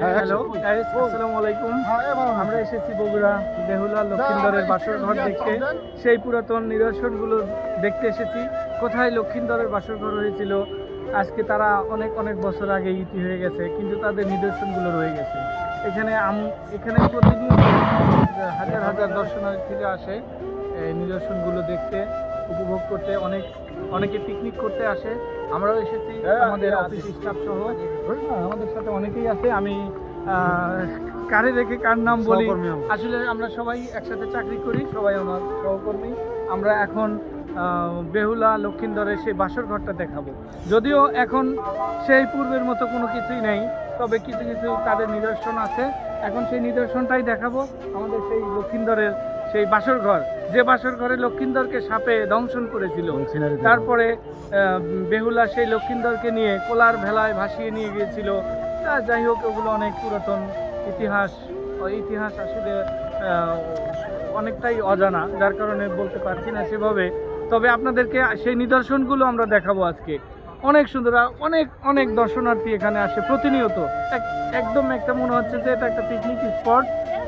Hello guys, আসসালামু আলাইকুম। আমরা এসেছি বগুড়া বেহুলা লক্ষিন্দরের বাসর ঘর দেখতে। সেই পুরাতন নিদর্শনগুলো দেখতে এসেছি। কোথায় লক্ষিন্দরের বাসর ঘর হয়েছিল, আজকে তারা অনেক অনেক বছর আগে ইতি হয়ে গেছে, কিন্তু তাদের নিদর্শনগুলো রয়ে গেছে। এখানে প্রতিদিন হাজার হাজার দর্শনার্থীরা আসে এই নিদর্শনগুলো দেখতে, উপভোগ করতে। অনেকে পিকনিক করতে আসে। আমরাও এসেছি, আমাদের অফিস স্টাফ সহ আমাদের সাথে অনেকেই আছে। আমি কারে রেখে কার নাম বলি, আসলে আমরা সবাই একসাথে চাকরি করি, সবাই আমার সহকর্মী। আমরা এখন বেহুলা লক্ষিন্দরের সেই বাসর ঘরটা দেখাবো। যদিও এখন সেই পূর্বের মতো কোনো কিছুই নেই, তবে কিছু কিছু তাদের নিদর্শন আছে। এখন সেই নিদর্শনটাই দেখাবো, আমাদের সেই লক্ষিন্দরের সেই বাসর ঘর, যে বাসর ঘরে লক্ষিন্দরকে সাপে দংশন করেছিল। তারপরে বেহুলা সেই লক্ষিন্দরকে নিয়ে কোলার ভেলায় ভাসিয়ে নিয়ে গিয়েছিল। যাই হোক, ওগুলো অনেক পুরাতন ইতিহাস। ইতিহাস আসলে অনেকটাই অজানা, যার কারণে বলতে পারছি না সেভাবে। তবে আপনাদেরকে সেই নিদর্শনগুলো আমরা দেখাবো আজকে। অনেক সুন্দর, অনেক অনেক দর্শনার্থী এখানে আসে প্রতিনিয়ত। একদম একটা মনে হচ্ছে যে এটা একটা পিকনিক স্পট।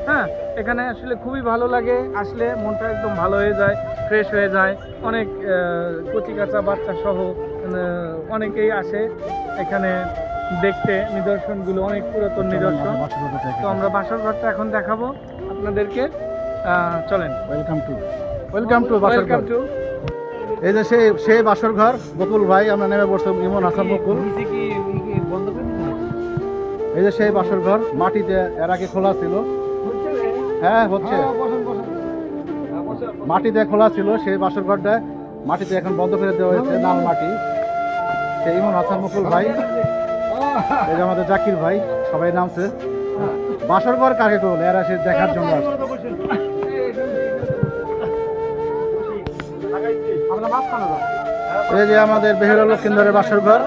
হ্যাঁ, এখানে আসলে খুবই ভালো লাগে, আসলে মনটা একদম ভালো হয়ে যায়, ফ্রেশ হয়ে যায়। অনেক কচি কাঁচা বাচ্চা সহ অনেকেই আসে এখানে দেখতে নিদর্শনগুলো, অনেক পুরাতন নিদর্শন। তো আমরা বাসর ঘরটা এখন দেখাবো আপনাদেরকে। চলেন। ওয়েলকাম টু বাসর ঘর। এই যে সেই বাসর ঘর, বকুল ভাই আমরা নেমে বসে, ইমন হাসান বকুল। এই যে সেই বাসর ঘর, মাটিতে এর আগে খোলা ছিল। হ্যাঁ হচ্ছে, মাটিতে খোলা ছিল সেই বাসর ঘরটা, মাটিতে এখন বন্ধ করে দেওয়া হয়েছে, লাল মাটি। সেই ইমন হাসান বকুল ভাই, এই যে আমাদের জাকির ভাই, সবাই নামছে। বাসর ঘর কাকে বলে এরা সে দেখার জন্য আসে। এই যে আমাদের বেহুলা লক্ষিন্দরের বাসর ঘর।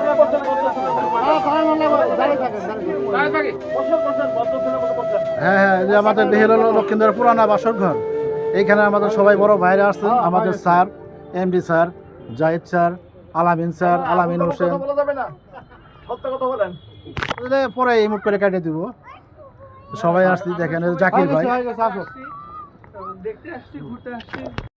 হ্যাঁ হ্যাঁ, এই যে আমাদের বেহুলা লক্ষিন্দরের পুরানা বাসর ঘর। এইখানে আমাদের সবাই বড় ভাইরা আসছেন, আমাদের sir, MD sir, Zahid sir, আলামিন স্যার, আলামিন হোসেন। পরে এই মুখ করে কাটিয়ে দিব। সবাই আসছি, দেখেন জাকির ভাই। দেখতে আসছি, ঘুরতে আসছি।